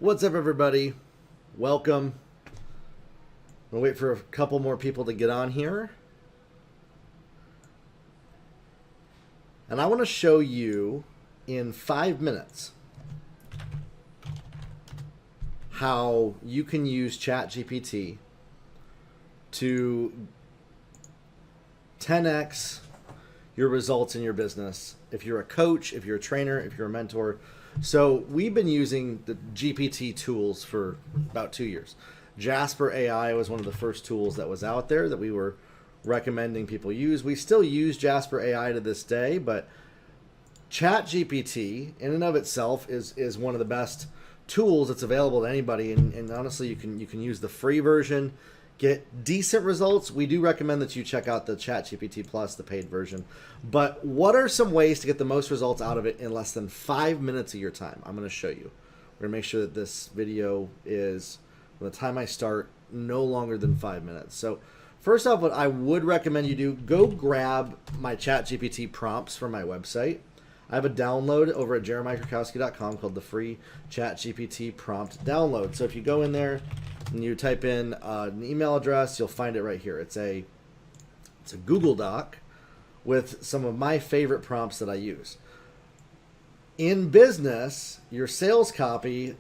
What's up, everybody? Welcome. We'll wait for a couple more people to get on here. And I want to show you in 5 minutes how you can use ChatGPT to 10x your results in your business. If you're a coach, if you're a trainer, if you're a mentor. So we've been using the GPT tools for about 2 years. Jasper AI was one of the first tools that was out there that we were recommending people use. We still use Jasper AI to this day, but ChatGPT in and of itself is one of the best tools that's available to anybody. And honestly, you can use the free version, get decent results. We do recommend that you check out the ChatGPT Plus, the paid version. But what are some ways to get the most results out of it in less than 5 minutes of your time? I'm going to show you. We're going to make sure that this video is, from the time I start, no longer than 5 minutes. So first off, what I would recommend you do, go grab my ChatGPT prompts from my website. I have a download over at jeremiahkrakowski.com called the free ChatGPT prompt download. So if you go in there and you type in an email address, you'll find it right here. It's a Google Doc with some of my favorite prompts that I use. In business, your sales copy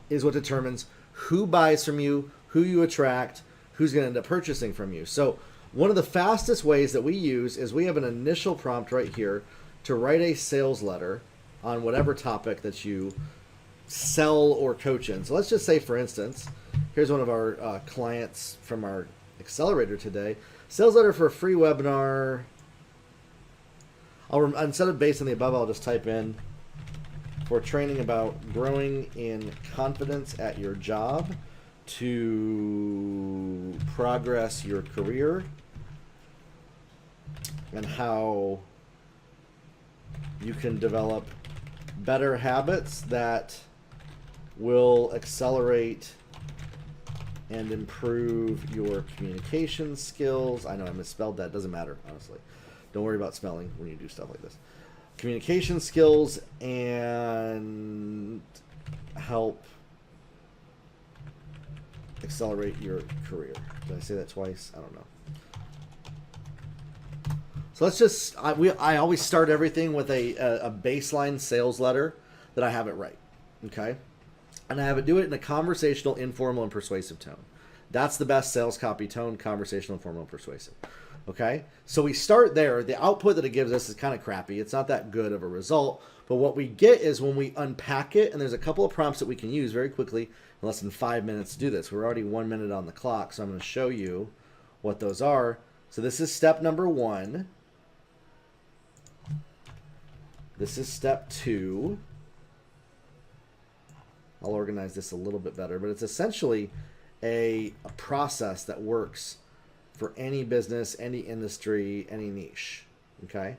is what determines who buys from you, who you attract, who's going to end up purchasing from you. So one of the fastest ways that we use is we have an initial prompt right here to write a sales letter on whatever topic that you sell or coach in. So let's just say, for instance, here's one of our clients from our accelerator today. Sales letter for a free webinar. Instead of based on the above, I'll just type in for training about growing in confidence at your job to progress your career and how you can develop better habits that will accelerate and improve your communication skills. I know I misspelled that. Doesn't matter, honestly. Don't worry about spelling when you do stuff like this. Communication skills and help accelerate your career. Did I say that twice? I don't know. So let's just, I always start everything with a baseline sales letter that I have it right, okay? And I have it do it in a conversational, informal, and persuasive tone. That's the best sales copy tone, conversational, informal, and persuasive, okay? So we start there. The output that it gives us is kind of crappy. It's not that good of a result, but what we get is when we unpack it, and there's a couple of prompts that we can use very quickly in less than 5 minutes to do this. We're already 1 minute on the clock, so I'm going to show you what those are. So this is step number 1. This is step 2. I'll organize this a little bit better, but it's essentially a process that works for any business, any industry, any niche, okay?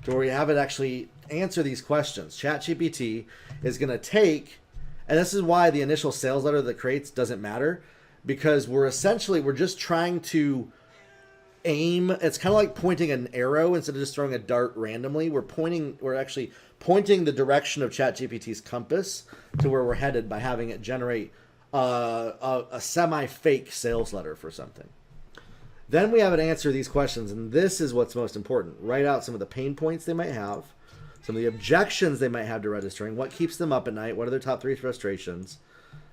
To where you have it actually answer these questions. ChatGPT is going to take, and this is why the initial sales letter that it creates doesn't matter, because we're just trying to aim. It's kind of like pointing an arrow instead of just throwing a dart randomly. We're actually pointing the direction of ChatGPT's compass to where we're headed by having it generate a semi-fake sales letter for something. Then we have it answer these questions, and this is what's most important. Write out some of the pain points they might have, some of the objections they might have to registering, what keeps them up at night, what are their top 3 frustrations.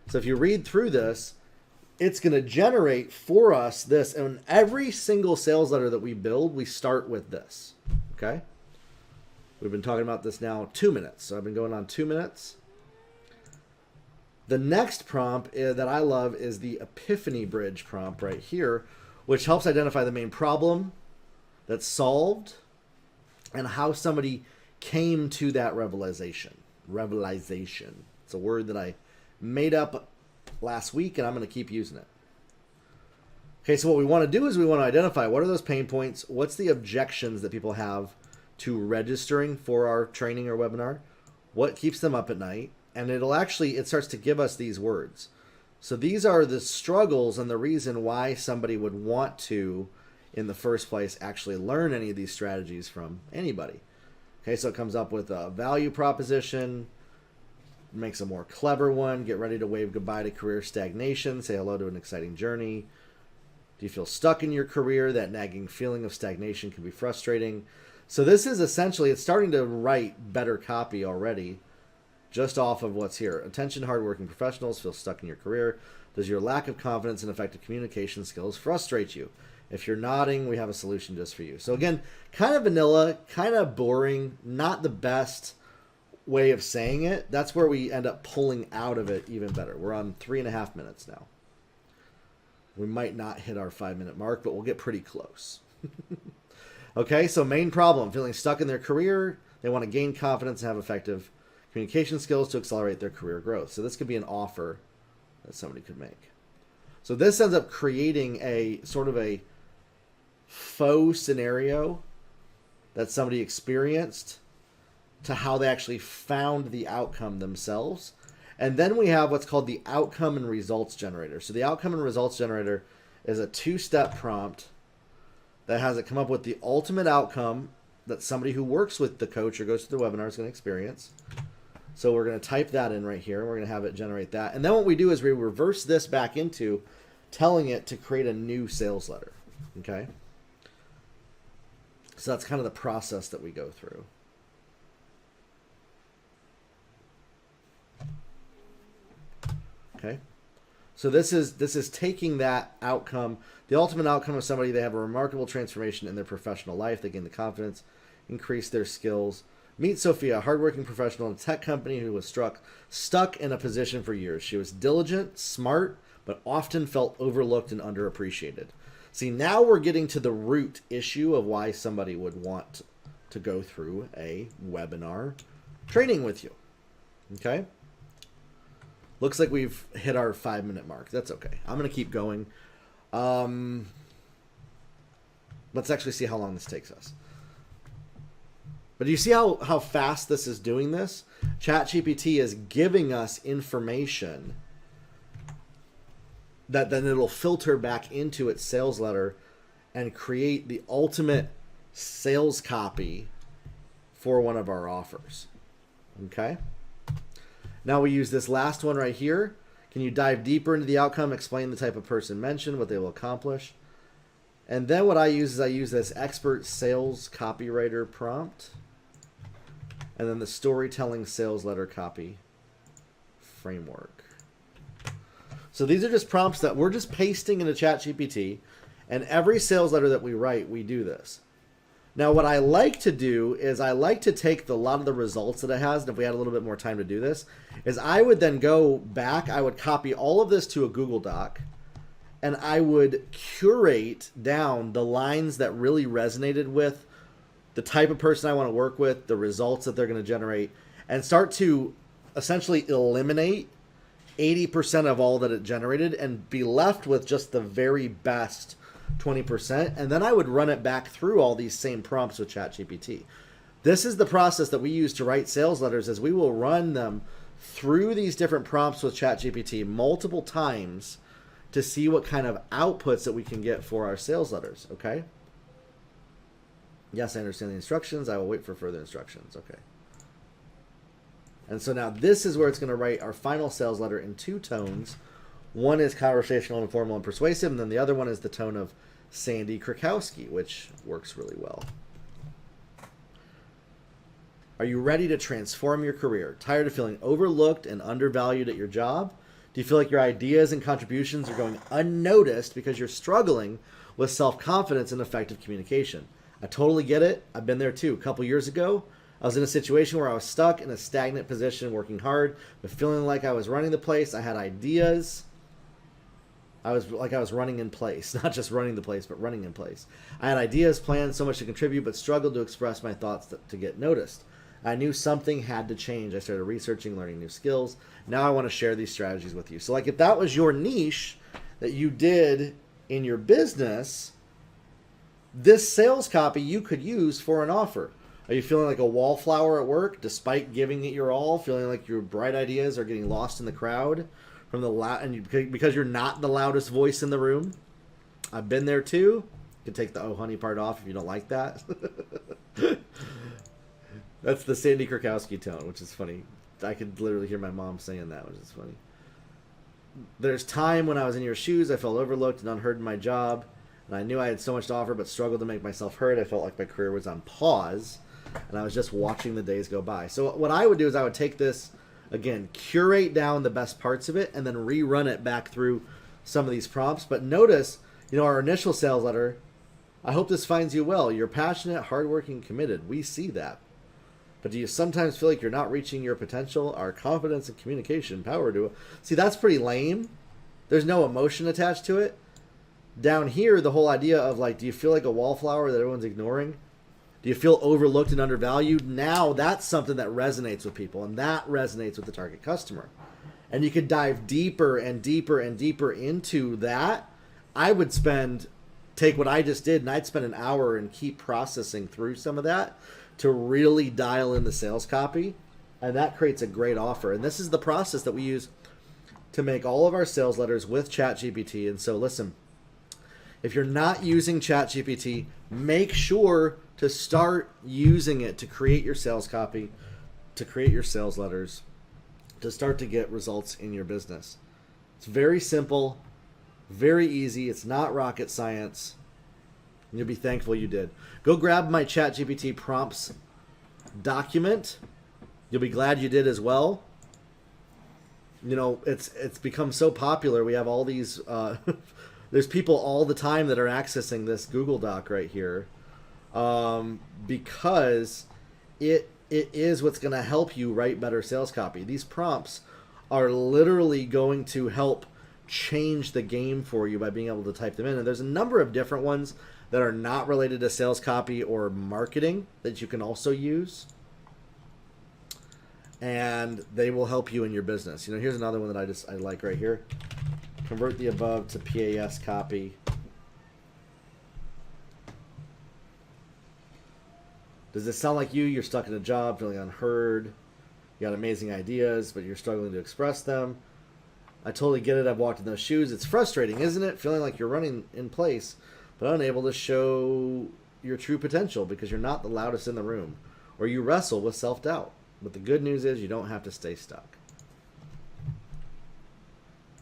So if you read through this, it's going to generate for us this, and every single sales letter that we build, we start with this, okay? We've been talking about this now 2 minutes, so I've been going on 2 minutes. The next prompt that I love is the Epiphany Bridge prompt right here, which helps identify the main problem that's solved and how somebody came to that revelation. Revelation. It's a word that I made up last week, and I'm going to keep using it. Okay, so what we want to do is we want to identify what are those pain points, what's the objections that people have to registering for our training or webinar, what keeps them up at night, and it starts to give us these words. So these are the struggles and the reason why somebody would want to, in the first place, actually learn any of these strategies from anybody. Okay, so it comes up with a value proposition, makes a more clever one. Get ready to wave goodbye to career stagnation. Say hello to an exciting journey. Do you feel stuck in your career? That nagging feeling of stagnation can be frustrating. So this is essentially, it's starting to write better copy already just off of what's here. Attention, hardworking professionals feel stuck in your career. Does your lack of confidence and effective communication skills frustrate you? If you're nodding, we have a solution just for you. So again, kind of vanilla, kind of boring, not the best way of saying it. That's where we end up pulling out of it even better. We're on 3.5 minutes now. We might not hit our 5-minute mark, but we'll get pretty close. Okay, so main problem, feeling stuck in their career. They want to gain confidence and have effective communication skills to accelerate their career growth. So this could be an offer that somebody could make. So this ends up creating a sort of a faux scenario that somebody experienced to how they actually found the outcome themselves. And then we have what's called the outcome and results generator. So the outcome and results generator is a 2-step prompt that has it come up with the ultimate outcome that somebody who works with the coach or goes to the webinar is going to experience. So we're going to type that in right here. We're going to have it generate that. And then what we do is we reverse this back into telling it to create a new sales letter. Okay? So that's kind of the process that we go through. Okay? So this is taking that outcome, the ultimate outcome of somebody. They have a remarkable transformation in their professional life. They gain the confidence, increase their skills. Meet Sophia, a hardworking professional in a tech company who was stuck in a position for years. She was diligent, smart, but often felt overlooked and underappreciated. See, now we're getting to the root issue of why somebody would want to go through a webinar training with you. Okay? Looks like we've hit our 5-minute mark. That's okay. I'm going to keep going. Let's actually see how long this takes us. But do you see how fast this is doing this? ChatGPT is giving us information that then it'll filter back into its sales letter and create the ultimate sales copy for one of our offers. Okay? Now we use this last one right here. Can you dive deeper into the outcome, explain the type of person mentioned, what they will accomplish? And then what I use is this expert sales copywriter prompt. And then the storytelling sales letter copy framework. So these are just prompts that we're just pasting into ChatGPT. And every sales letter that we write, we do this. Now, what I like to do is I like to take a lot of the results that it has, and if we had a little bit more time to do this, is I would then go back, I would copy all of this to a Google Doc, and I would curate down the lines that really resonated with the type of person I want to work with, the results that they're going to generate, and start to essentially eliminate 80% of all that it generated and be left with just the very best 20%, and then I would run it back through all these same prompts with ChatGPT. This is the process that we use to write sales letters, is we will run them through these different prompts with ChatGPT multiple times to see what kind of outputs that we can get for our sales letters, okay? Yes, I understand the instructions. I will wait for further instructions, okay. And so now this is where it's going to write our final sales letter in 2 tones. One is conversational, informal, and persuasive, and then the other one is the tone of Sandy Krakowski, which works really well. Are you ready to transform your career? Tired of feeling overlooked and undervalued at your job? Do you feel like your ideas and contributions are going unnoticed because you're struggling with self-confidence and effective communication? I totally get it. I've been there too. A couple years ago, I was in a situation where I was stuck in a stagnant position, working hard, but feeling like I was running the place. I had ideas. I was running in place, not just running the place, but running in place. I had ideas, plans, so much to contribute, but struggled to express my thoughts to get noticed. I knew something had to change. I started researching, learning new skills. Now I want to share these strategies with you. So like if that was your niche that you did in your business, this sales copy you could use for an offer. Are you feeling like a wallflower at work despite giving it your all, feeling like your bright ideas are getting lost in the crowd? From the because you're not the loudest voice in the room? I've been there too. You can take the "oh honey" part off if you don't like that. That's the Sandy Krakowski tone, which is funny. I could literally hear my mom saying that, which is funny. There's time when I was in your shoes, I felt overlooked and unheard in my job, and I knew I had so much to offer but struggled to make myself heard. I felt like my career was on pause, and I was just watching the days go by. So what I would do is I would take this, again, curate down the best parts of it, and then rerun it back through some of these prompts. But notice, our initial sales letter, I hope this finds you well. You're passionate, hardworking, committed. We see that. But do you sometimes feel like you're not reaching your potential? Our confidence and communication power to it. See, that's pretty lame. There's no emotion attached to it. Down here, the whole idea of do you feel like a wallflower that everyone's ignoring? Do you feel overlooked and undervalued? Now that's something that resonates with people, and that resonates with the target customer. And you could dive deeper and deeper and deeper into that. I would take what I just did, and I'd spend an hour and keep processing through some of that to really dial in the sales copy, and that creates a great offer. And this is the process that we use to make all of our sales letters with ChatGPT. And so listen, if you're not using ChatGPT, make sure to start using it to create your sales copy, to create your sales letters, to start to get results in your business. It's very simple, very easy. It's not rocket science. And you'll be thankful you did. Go grab my ChatGPT prompts document. You'll be glad you did as well. It's become so popular. We have all these, there's people all the time that are accessing this Google Doc right here, because it is what's going to help you write better sales copy. These prompts are literally going to help change the game for you by being able to type them in. And there's a number of different ones that are not related to sales copy or marketing that you can also use. And they will help you in your business. Here's another one that I like right here. Convert the above to PAS copy. Does this sound like you? You're stuck in a job, feeling unheard. You got amazing ideas, but you're struggling to express them. I totally get it. I've walked in those shoes. It's frustrating, isn't it? Feeling like you're running in place, but unable to show your true potential because you're not the loudest in the room, or you wrestle with self-doubt. But the good news is you don't have to stay stuck.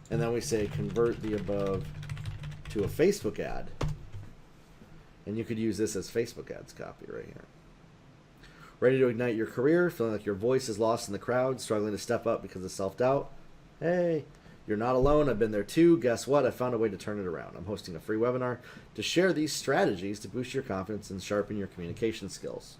And then we say convert the above to a Facebook ad. And you could use this as Facebook ads copy right here. Ready to ignite your career, feeling like your voice is lost in the crowd, struggling to step up because of self-doubt. Hey, you're not alone. I've been there too. Guess what? I found a way to turn it around. I'm hosting a free webinar to share these strategies to boost your confidence and sharpen your communication skills.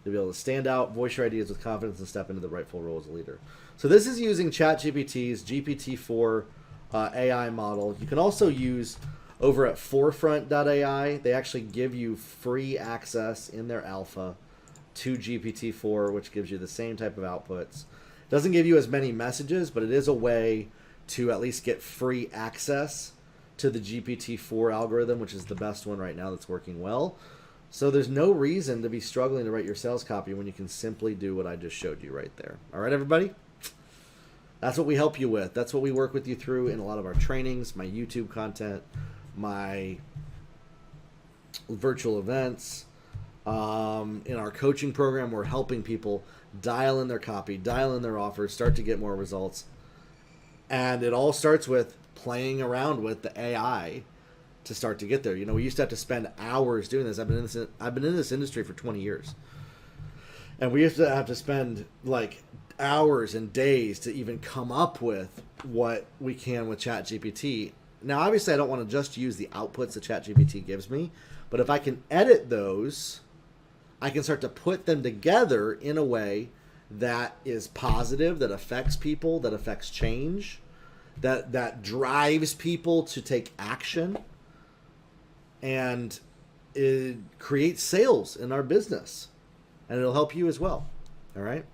You'll be able to stand out, voice your ideas with confidence, and step into the rightful role as a leader. So this is using ChatGPT's GPT-4 AI model. You can also use over at forefront.ai. They actually give you free access in their alpha to GPT-4, which gives you the same type of outputs. Doesn't give you as many messages, but it is a way to at least get free access to the GPT-4 algorithm, which is the best one right now that's working well. So there's no reason to be struggling to write your sales copy when you can simply do what I just showed you right there. All right, everybody? That's what we help you with. That's what we work with you through in a lot of our trainings, my YouTube content, my virtual events. In our coaching program, we're helping people dial in their copy, dial in their offers, start to get more results. And it all starts with playing around with the AI to start to get there. We used to have to spend hours doing this. I've been in this industry for 20 years. And we used to have to spend hours and days to even come up with what we can with ChatGPT. Now, obviously, I don't want to just use the outputs that ChatGPT gives me, but if I can edit those, I can start to put them together in a way that is positive, that affects people, that affects change, that drives people to take action, and it creates sales in our business. And it'll help you as well. All right?